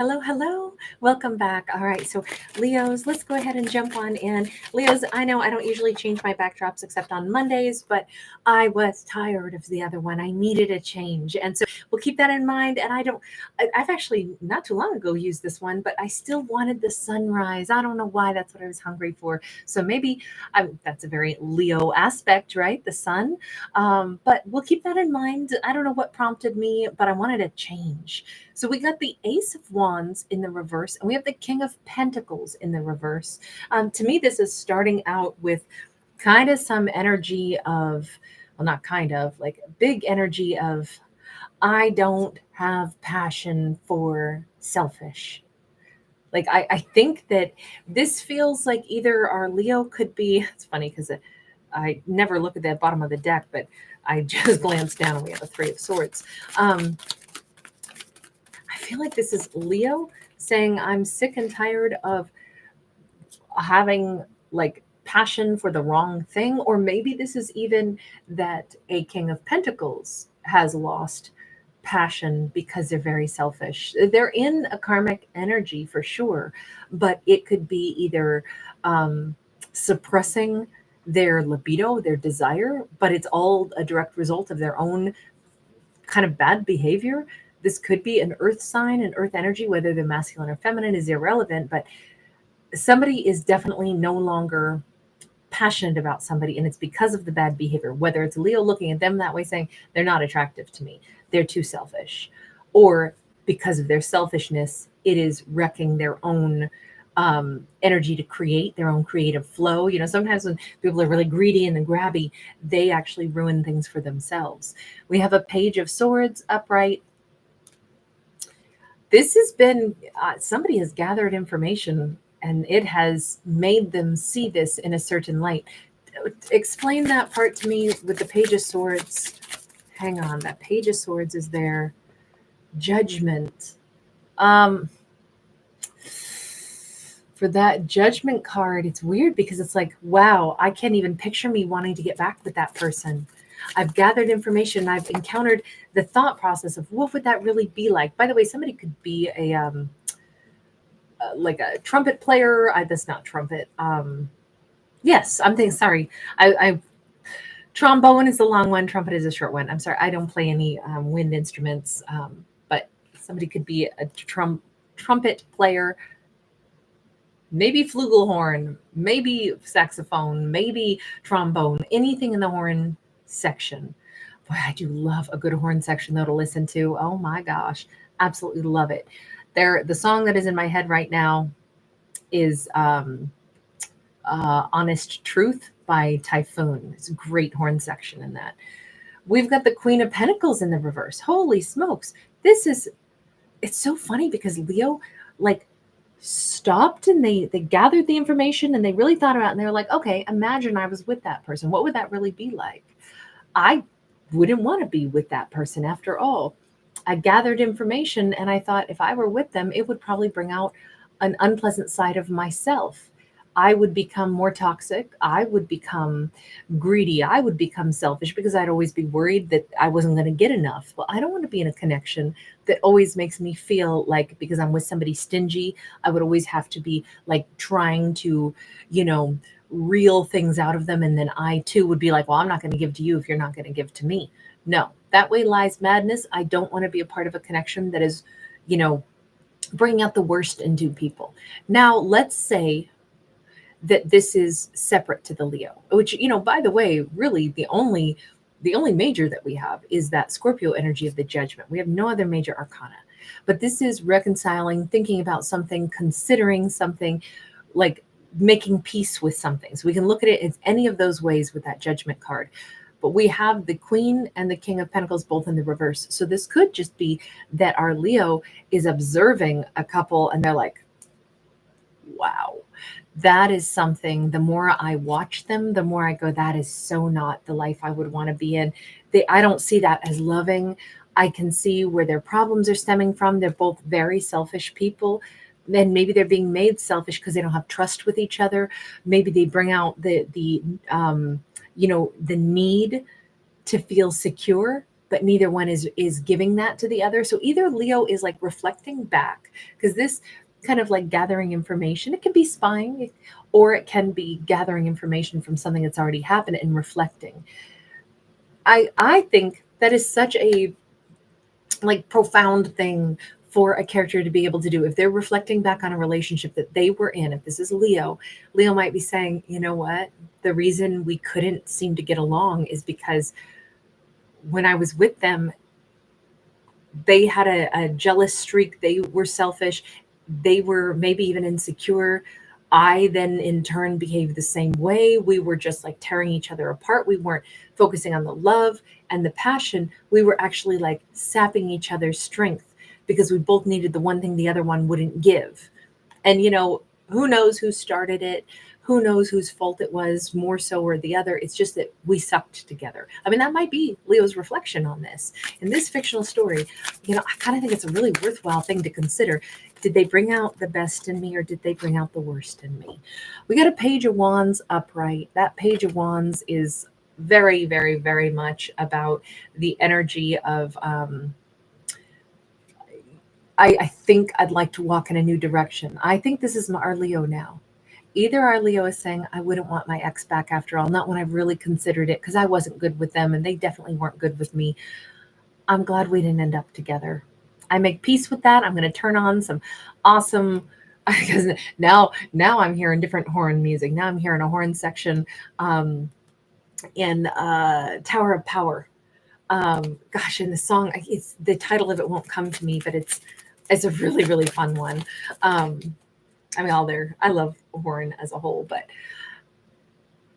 Hello, hello. Welcome back. All right, so Leos, let's go ahead and jump on in. Leos, I know I don't usually change my backdrops except on Mondays, but I was tired of the other one. I needed a change. And so we'll keep that in mind. And I've actually not too long ago used this one, but I still wanted the sunrise. I don't know why. That's what I was hungry for. So maybe that's a very Leo aspect, right? The sun. But we'll keep that in mind. I don't know what prompted me, but I wanted a change. So we got the Ace of Wands in the reverse, and we have the King of Pentacles in the reverse. To me, this is starting out with kind of some energy of, well, not kind of, like big energy of, I don't have passion for selfish. Like, I think that this feels like either our Leo could be, it's funny because I never look at the bottom of the deck, but I just glanced down and we have a Three of Swords. I feel like this is Leo saying, I'm sick and tired of having like passion for the wrong thing. Or maybe this is even that a King of Pentacles has lost passion because they're very selfish. They're in a karmic energy for sure, but it could be either suppressing their libido, their desire, but it's all a direct result of their own kind of bad behavior. This could be an earth sign, an earth energy, whether they're masculine or feminine is irrelevant, but somebody is definitely no longer passionate about somebody, and it's because of the bad behavior, whether it's Leo looking at them that way saying they're not attractive to me, they're too selfish, or because of their selfishness it is wrecking their own energy to create their own creative flow. Sometimes when people are really greedy and then grabby, they actually ruin things for themselves. We have a Page of Swords upright. This has been somebody has gathered information and it has made them see this in a certain light. Explain that part to me with the Page of Swords. Hang on, that Page of Swords is there. Judgment. For that Judgment card, it's weird because it's like, wow, I can't even picture me wanting to get back with that person. I've gathered information. I've encountered the thought process of what would that really be like. By the way, somebody could be a like a trumpet player. That's not trumpet. Yes, I'm thinking. Sorry, I trombone is the long one. Trumpet is a short one. I'm sorry. I don't play any wind instruments. But somebody could be a trumpet player. Maybe flugelhorn, maybe saxophone, maybe trombone, anything in the horn section. Boy, I do love a good horn section though to listen to. Oh my gosh, absolutely love it. The song that is in my head right now is Honest Truth by Typhoon. It's a great horn section in that. We've got the Queen of Pentacles in the reverse. Holy smokes. It's so funny because Leo, like, stopped and they gathered the information and they really thought about it, and they were like, okay, imagine I was with that person. What would that really be like? I wouldn't want to be with that person after all. I gathered information and I thought if I were with them, it would probably bring out an unpleasant side of myself. I would become more toxic. I would become greedy. I would become selfish because I'd always be worried that I wasn't going to get enough. Well, I don't want to be in a connection that always makes me feel like because I'm with somebody stingy, I would always have to be like trying to, reel things out of them. And then I too would be like, well, I'm not going to give to you if you're not going to give to me. No, that way lies madness. I don't want to be a part of a connection that is, bringing out the worst in two people. Now, let's say that this is separate to the Leo, which, by the way, really the only major that we have is that Scorpio energy of the Judgment. We have no other major arcana, but this is reconciling, thinking about something, considering something, like making peace with something. So we can look at it in any of those ways with that Judgment card. But we have the Queen and the King of Pentacles both in the reverse. So this could just be that our Leo is observing a couple and they're like, wow, that is something. The more I watch them, the more I go, that is so not the life I would want to be in. I don't see that as loving. I can see where their problems are stemming from. They're both very selfish people. And maybe they're being made selfish because they don't have trust with each other. Maybe they bring out the need to feel secure but neither one is giving that to the other. So either Leo is like reflecting back, because this kind of like gathering information, it can be spying, or it can be gathering information from something that's already happened and reflecting. I think that is such a like profound thing for a character to be able to do. If they're reflecting back on a relationship that they were in, if this is Leo might be saying, you know what, the reason we couldn't seem to get along is because when I was with them, they had a jealous streak. They were selfish. They were maybe even insecure. I then in turn behaved the same way. We were just like tearing each other apart. We weren't focusing on the love and the passion. We were actually like sapping each other's strength because we both needed the one thing the other one wouldn't give. And, who knows who started it? Who knows whose fault it was more so or the other? It's just that we sucked together. I mean, that might be Leo's reflection on this. In this fictional story, I kind of think it's a really worthwhile thing to consider. Did they bring out the best in me, or did they bring out the worst in me? We got a Page of Wands upright. That Page of Wands is very, very, very much about the energy of I think I'd like to walk in a new direction. I think this is our Leo now. Either our Leo is saying, I wouldn't want my ex back after all, not when I've really considered it, because I wasn't good with them and they definitely weren't good with me. I'm glad we didn't end up together. I make peace with that. I'm going to turn on some awesome, because now I'm hearing different horn music. Now I'm hearing a horn section in Tower of Power. Gosh, in the song, it's the title of it won't come to me, but it's a really, really fun one. I mean, I love horn as a whole, but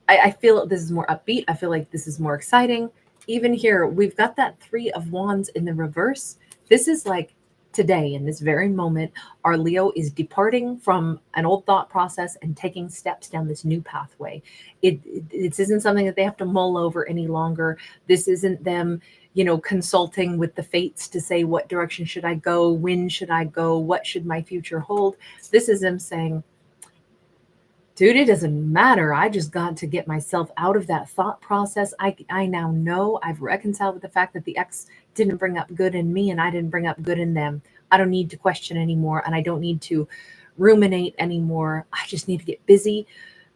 I feel this is more upbeat. I feel like this is more exciting. Even here, we've got that Three of Wands in the reverse. This is like today, in this very moment, our Leo is departing from an old thought process and taking steps down this new pathway. This isn't something that they have to mull over any longer. This isn't them, consulting with the fates to say, what direction should I go? When should I go? What should my future hold? This is them saying, dude, it doesn't matter. I just got to get myself out of that thought process. I now know I've reconciled with the fact that the ex didn't bring up good in me and I didn't bring up good in them. I don't need to question anymore, and I don't need to ruminate anymore. I just need to get busy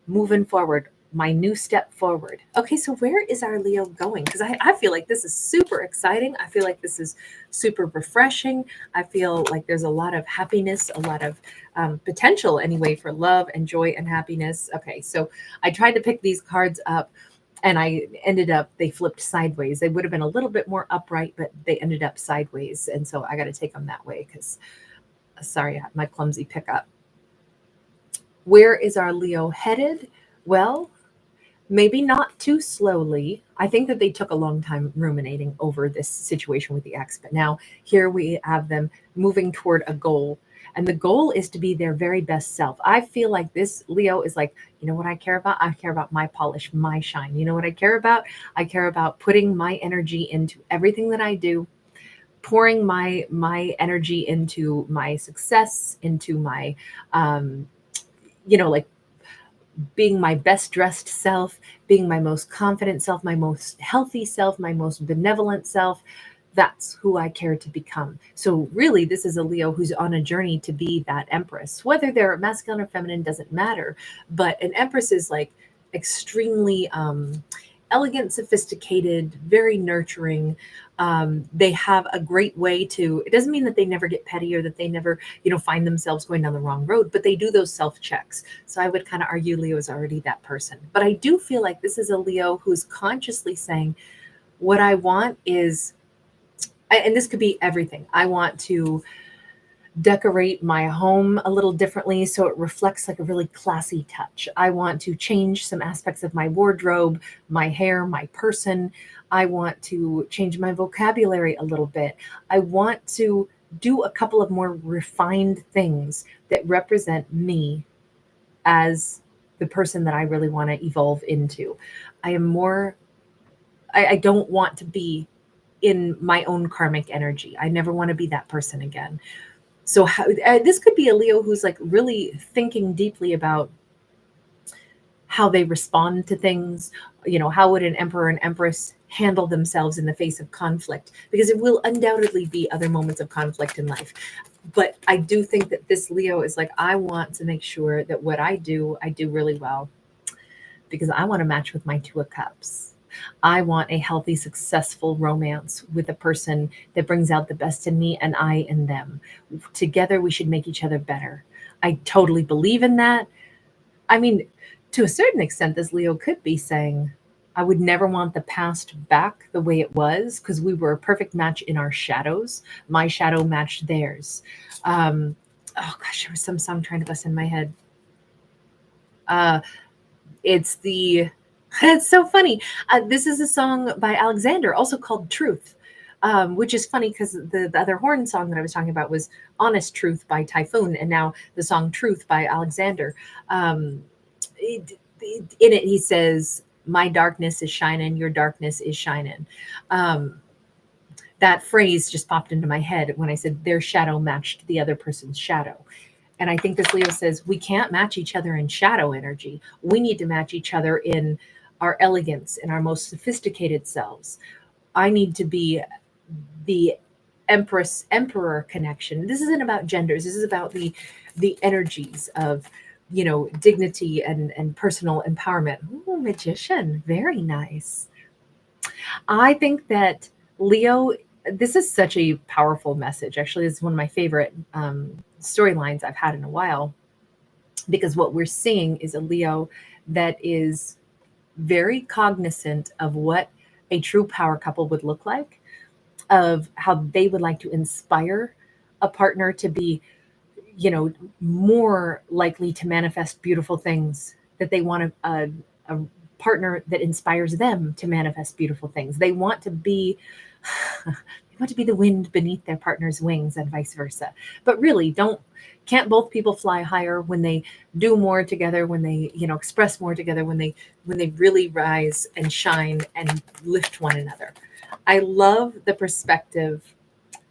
moving forward. My new step forward. Okay, so where is our Leo going? Because I feel like this is super exciting. I feel like this is super refreshing. I feel like there's a lot of happiness, a lot of potential anyway for love and joy and happiness. Okay, so I tried to pick these cards up and they flipped sideways. They would have been a little bit more upright, but they ended up sideways. And so I got to take them that way because, sorry, my clumsy pickup. Where is our Leo headed? Well, maybe not too slowly. I think that they took a long time ruminating over this situation with the ex, but now here we have them moving toward a goal. And the goal is to be their very best self. I feel like this Leo is like, you know what I care about? I care about my polish, my shine. You know what I care about? I care about putting my energy into everything that I do, pouring my energy into my success, into my, like being my best dressed self, being my most confident self, my most healthy self, my most benevolent self. That's who I care to become. So really, this is a Leo who's on a journey to be that empress. Whether they're masculine or feminine doesn't matter. But an empress is like extremely elegant, sophisticated, very nurturing. They have a great way to, it doesn't mean that they never get petty or that they never, find themselves going down the wrong road, but they do those self-checks. So I would kind of argue Leo is already that person. But I do feel like this is a Leo who's consciously saying, what I want is, and this could be everything. I want to decorate my home a little differently so it reflects like a really classy touch. I want to change some aspects of my wardrobe, my hair, my person. I want to change my vocabulary a little bit. I want to do a couple of more refined things that represent me as the person that I really want to evolve into. I don't want to be in my own karmic energy. I never want to be that person again. So this could be a Leo who's like really thinking deeply about how they respond to things. How would an emperor and empress handle themselves in the face of conflict, because it will undoubtedly be other moments of conflict in life. But I do think that this Leo is like, I want to make sure that what I do really well, because I want to match with my Two of Cups. I want a healthy, successful romance with a person that brings out the best in me and I in them. Together, we should make each other better. I totally believe in that. I mean, to a certain extent, this Leo could be saying, I would never want the past back the way it was, because we were a perfect match in our shadows. My shadow matched theirs. Oh gosh, there was some song trying to bust in my head. It's the, it's so funny. This is a song by Alexander, also called Truth, which is funny because the other horn song that I was talking about was Honest Truth by Typhoon, and now the song Truth by Alexander. In it, he says, my darkness is shining, your darkness is shining. That phrase just popped into my head when I said their shadow matched the other person's shadow. And I think this Leo says we can't match each other in shadow energy. We need to match each other in our elegance, in our most sophisticated selves. I need to be the Empress Emperor connection. This isn't about genders. This is about the energies of, you know, dignity and personal empowerment. Ooh, magician, very nice. I think that Leo, this is such a powerful message. Actually, it's one of my favorite storylines I've had in a while, because what we're seeing is a Leo that is very cognizant of what a true power couple would look like, of how they would like to inspire a partner to be, you know, more likely to manifest beautiful things, that they want a partner that inspires them to manifest beautiful things. They want to be they want to be the wind beneath their partner's wings, and vice versa. But really, can't both people fly higher when they do more together, when they, you know, express more together, when they really rise and shine and lift one another? I love the perspective.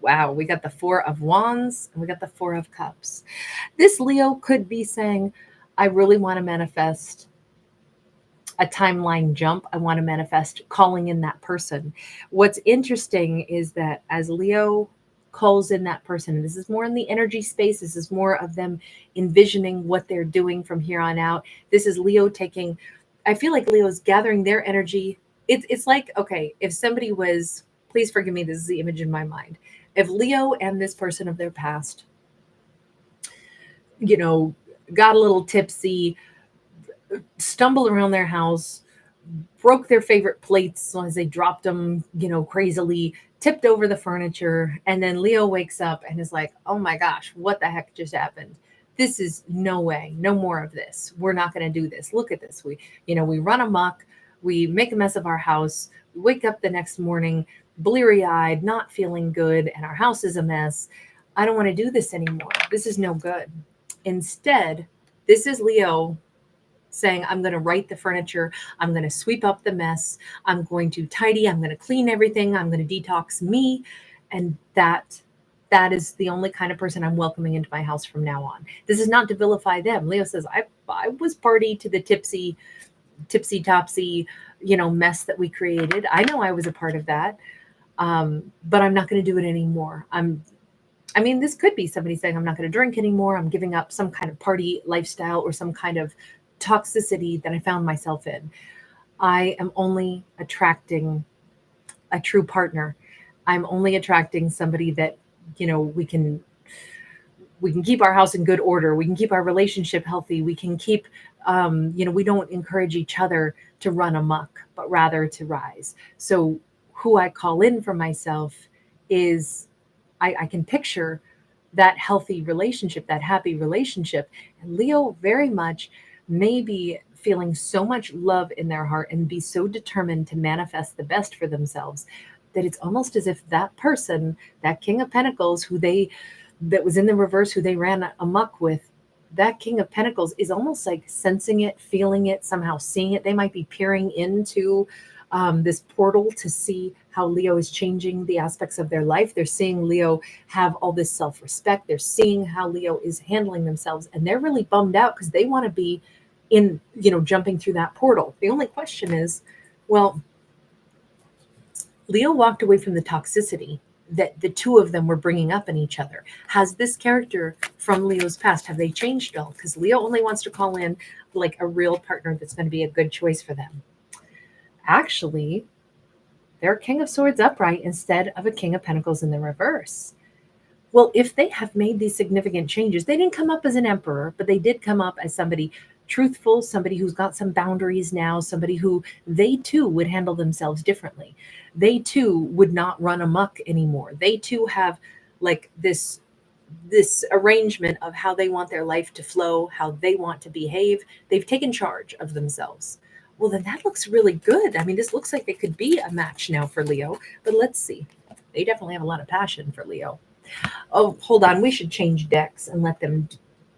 Wow, we got the Four of Wands and we got the Four of Cups. This Leo could be saying, I really want to manifest a timeline jump. I want to manifest calling in that person. What's interesting is that as Leo calls in that person, this is more in the energy space. This is more of them envisioning what they're doing from here on out. This is Leo taking, I feel like Leo's gathering their energy. It's like, okay, if somebody was, please forgive me, this is the image in my mind. If Leo and this person of their past, you know, got a little tipsy, stumbled around their house, broke their favorite plates as they dropped them, you know, crazily, tipped over the furniture, and then Leo wakes up and is like, oh my gosh, what the heck just happened? This is no way, no more of this. We're not going to do this. Look at this. We run amok. We make a mess of our house. We wake up the next morning, bleary-eyed, not feeling good, and our house is a mess. I don't want to do this anymore. This is no good. Instead, this is Leo saying, I'm going to right the furniture. I'm going to sweep up the mess. I'm going to tidy. I'm going to clean everything. I'm going to detox me. And that is the only kind of person I'm welcoming into my house from now on. This is not to vilify them. Leo says, I was party to the tipsy topsy, you know, mess that we created. I know I was a part of that. But I'm not going to do it anymore. I mean, this could be somebody saying, I'm not going to drink anymore. I'm giving up some kind of party lifestyle or some kind of toxicity that I found myself in. I am only attracting a true partner. I'm only attracting somebody that, you know, we can keep our house in good order. We can keep our relationship healthy. We can keep, we don't encourage each other to run amok, but rather to rise. So who I call in for myself is, I can picture that healthy relationship, that happy relationship. And Leo very much may be feeling so much love in their heart and be so determined to manifest the best for themselves that it's almost as if that person, that King of Pentacles, that was in the reverse, who they ran amok with, that King of Pentacles is almost like sensing it, feeling it, somehow seeing it. They might be peering into this portal to see how Leo is changing the aspects of their life. They're seeing Leo have all this self-respect. They're seeing how Leo is handling themselves, and they're really bummed out because they want to be in, jumping through that portal. The only question is, well, Leo walked away from the toxicity that the two of them were bringing up in each other. Has this character from Leo's past, have they changed at all? Because Leo only wants to call in like a real partner that's going to be a good choice for them. Actually, they're a King of Swords upright instead of a King of Pentacles in the reverse. Well, if they have made these significant changes, they didn't come up as an emperor, but they did come up as somebody truthful, somebody who's got some boundaries now, somebody who they too would handle themselves differently. They too would not run amok anymore. They too have like this arrangement of how they want their life to flow, how they want to behave. They've taken charge of themselves. Well, then that looks really good. I mean, this looks like they could be a match now for Leo, but let's see. They definitely have a lot of passion for Leo. Oh, hold on. We should change decks and let them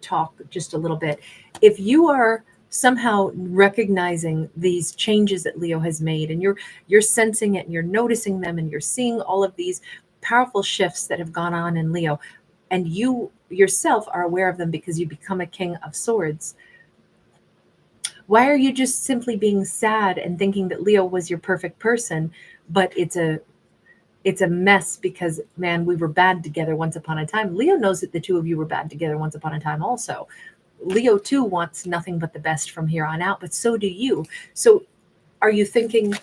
talk just a little bit. If you are somehow recognizing these changes that Leo has made and you're sensing it and you're noticing them and you're seeing all of these powerful shifts that have gone on in Leo, and you yourself are aware of them because you become a King of Swords, why are you just simply being sad and thinking that Leo was your perfect person, but it's a mess because, man, we were bad together once upon a time. Leo knows that the two of you were bad together once upon a time also. Leo too wants nothing but the best from here on out, but so do you. So are you thinking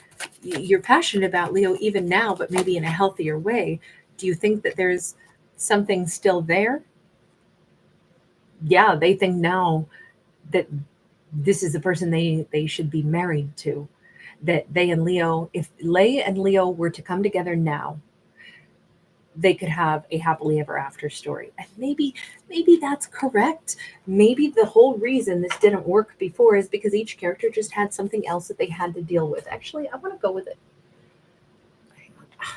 you're passionate about Leo even now, but maybe in a healthier way? Do you think that there's something still there? Yeah, they think now that this is the person they should be married to. That they and Leo, if Lay and Leo were to come together now, they could have a happily ever after story. And maybe that's correct. Maybe the whole reason this didn't work before is because each character just had something else that they had to deal with. Actually, I want to go with it.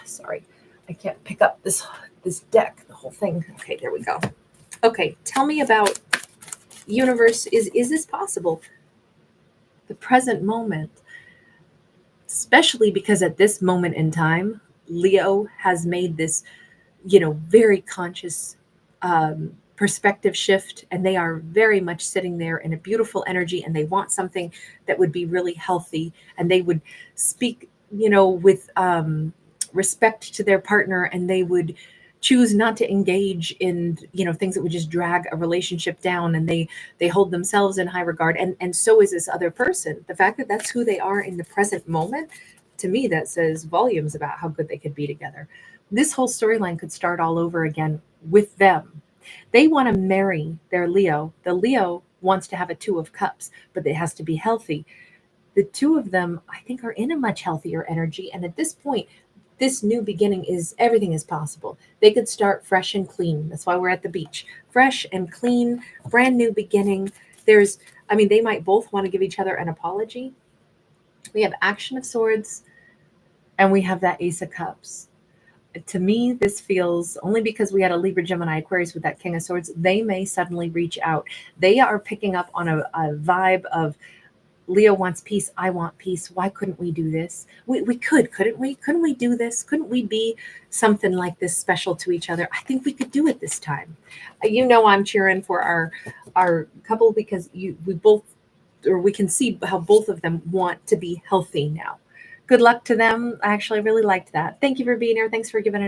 Sorry, I can't pick up this deck, the whole thing. Okay, there we go. Okay, tell me about universe. Is this possible? The present moment, especially because at this moment in time, Leo has made this, very conscious perspective shift, and they are very much sitting there in a beautiful energy, and they want something that would be really healthy, and they would speak, with respect to their partner, and they would choose not to engage in things that would just drag a relationship down, and they hold themselves in high regard, and so is this other person. The fact that that's who they are in the present moment, to me, that says volumes about how good they could be together. This whole storyline could start all over again with them. They want to marry their Leo. The Leo wants to have a Two of Cups, but it has to be healthy. The two of them, I think, are in a much healthier energy, and at this point, this new beginning is everything is possible. They could start fresh and clean. That's why we're at the beach. Fresh and clean, brand new beginning. They might both want to give each other an apology. We have Action of Swords, and we have that Ace of Cups. To me, this feels, only because we had a Libra, Gemini, Aquarius with that King of Swords, they may suddenly reach out. They are picking up on a vibe of, Leo wants peace. I want peace. Why couldn't we do this? We could, couldn't we? Couldn't we do this? Couldn't we be something like this special to each other? I think we could do it this time. I'm cheering for our couple because we can see how both of them want to be healthy now. Good luck to them. I actually really liked that. Thank you for being here. Thanks for giving it.